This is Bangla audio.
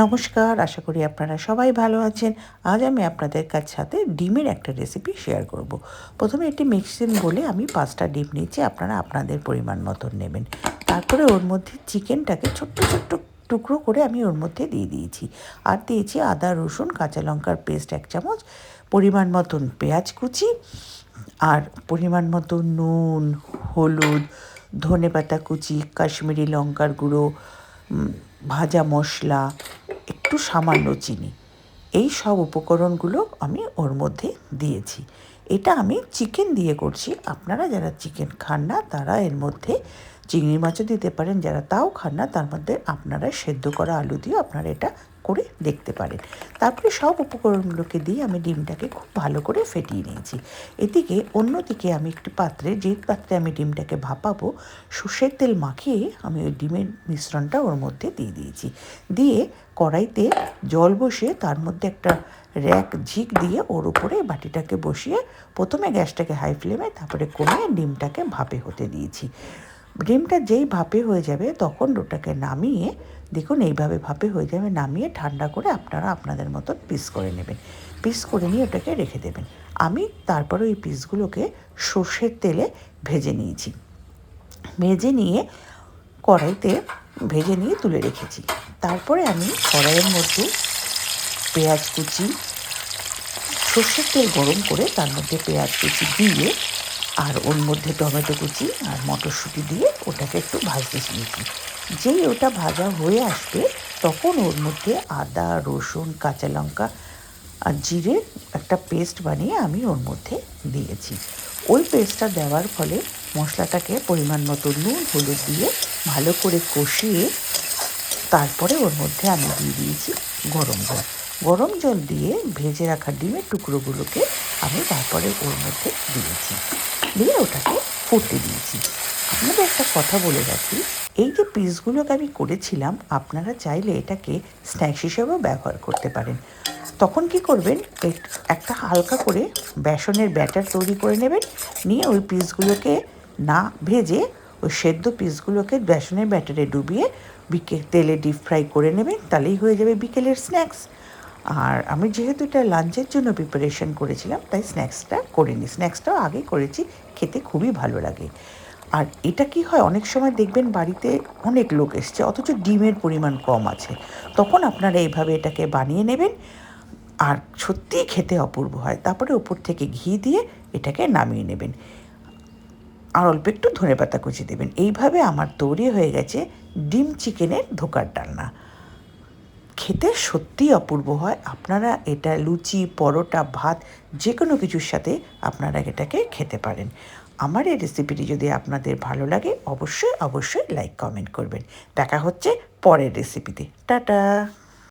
নমস্কার, আশা করি আপনারা সবাই ভালো আছেন। আজ আমি আপনাদের সাথে ডিমের একটা রেসিপি শেয়ার করব। প্রথমে একটি মিক্সিং বলে আমি 5টা ডিম নিয়েছি, আপনারা আপনাদের পরিমাণ মতন নেবেন। তারপরে ওর মধ্যে চিকেনটাকে ছোট্ট ছোট্ট টুকরো করে আমি ওর মধ্যে দিয়ে দিয়েছি। আর দিয়েছি আদা, রসুন, কাঁচা লঙ্কার পেস্ট 1 চামচ, পরিমাণ মতন পেঁয়াজ কুচি, আর পরিমাণ মতো নুন, হলুদ, ধনেপাতা কুচি, কাশ্মীরি লঙ্কার গুঁড়ো, ভাজা মশলা, একটু সামান্য চিনি। এই সব উপকরণগুলো আমি ওর মধ্যে দিয়েছি। এটা আমি চিকেন দিয়ে করছি। আপনারা যারা চিকেন খান না তারা এর মধ্যে চিংড়ি মাছও দিতে পারেন, যারা তাও খান না তার মধ্যে আপনারা সেদ্ধ করা আলু দিয়েও আপনারা এটা করে দেখতে পারেন। তারপরে সব উপকরণগুলোকে দিয়ে আমি ডিমটাকে খুব ভালো করে ফেটিয়ে নিয়েছি। এদিকে অন্যদিকে আমি একটি পাত্রে, যে পাত্রে আমি ডিমটাকে ভাপাবো, সর্ষের তেল মাখিয়ে আমি ওই ডিমের মিশ্রণটা ওর মধ্যে দিয়ে দিয়েছি। দিয়ে কড়াইতে জল বসিয়ে তার মধ্যে একটা র্যাক ঝিক দিয়ে ওর উপরে বাটিটাকে বসিয়ে প্রথমে গ্যাসটাকে হাই ফ্লেমে, তারপরে কমিয়ে ডিমটাকে ভাপে হতে দিয়েছি। ডিমটা যেই ভাপে হয়ে যাবে তখন ওটাকে নামিয়ে, দেখুন এইভাবে ভাপে হয়ে যাবে, নামিয়ে ঠান্ডা করে আপনারা আপনাদের মতন পিস করে নেবেন। পিস করে নিয়ে ওটাকে রেখে দেবেন। আমি তারপরে ওই পিসগুলোকে সর্ষের তেলে ভেজে নিয়েছি। ভেজে নিয়ে কড়াইতে ভেজে নিয়ে তুলে রেখেছি। তারপরে আমি কড়াইয়ের মধ্যে পেঁয়াজ কুচি, সর্ষের তেল গরম করে তার মধ্যে পেঁয়াজ কুচি দিয়ে, আর ওর মধ্যে টমেটো কুচি আর মটরশুঁটি দিয়ে ওটাকে একটু ভাজতে শিখেছি। যেই ওটা ভাজা হয়ে আসবে তখন ওর মধ্যে আদা, রসুন, কাঁচা লঙ্কা আর জিরে একটা পেস্ট বানিয়ে আমি ওর মধ্যে দিয়েছি। ওই পেস্টটা দেওয়ার ফলে মশলাটাকে পরিমাণ মতো নুন, হলুদ দিয়ে ভালো করে কষিয়ে তারপরে ওর মধ্যে আমি দিয়ে দিয়েছি গরম জল। গরম জল দিয়ে ভেজে রাখা ডিমের টুকরোগুলোকে আমি তারপরে ওর মধ্যে দিয়েছি, দিয়ে ওটাকে ফুটতে দিয়েছি। আপনাদের একটা কথা বলে রাখি, এই যে পিসগুলোকে আমি করেছিলাম আপনারা চাইলে এটাকে স্ন্যাক্স হিসেবেও ব্যবহার করতে পারেন। তখন কি করবেন, একটা হালকা করে বেসনের ব্যাটার তৈরি করে নেবেন, নিয়ে ওই পিসগুলোকে না ভেজে ওই সেদ্ধ পিসগুলোকে বেসনের ব্যাটারে ডুবিয়ে তেলে ডিপ ফ্রাই করে নেবেন, তাহলেই হয়ে যাবে বিকেলের স্ন্যাক্স। আর আমি যেহেতু এটা লাঞ্চের জন্য প্রিপারেশন করেছিলাম তাই স্ন্যাক্সটা করিনি, স্ন্যাক্সটাও আগে করেছি, খেতে খুবই ভালো লাগে। আর এটা কি হয়, অনেক সময় দেখবেন বাড়িতে অনেক লোক এসছে অথচ ডিমের পরিমাণ কম আছে, তখন আপনারা এইভাবে এটাকে বানিয়ে নেবেন আর সত্যিই খেতে অপূর্ব হয়। তারপরে ওপর থেকে ঘি দিয়ে এটাকে নামিয়ে নেবেন, আর অল্প একটু ধনেপাতা কুচি দেবেন। এইভাবে আমার তৈরি হয়ে গেছে ডিম চিকেনের ধোকার ডালনা। খেতে সত্যিই অপূর্ব হয়। আপনারা এটা লুচি, পরোটা, ভাত যে কোনো কিছুর সাথে আপনারা এটাকে খেতে পারেন। আমার এই রেসিপিটি যদি আপনাদের ভালো লাগে অবশ্যই অবশ্যই লাইক কমেন্ট করবেন। দেখা হচ্ছে পরের রেসিপিতে। টাটা।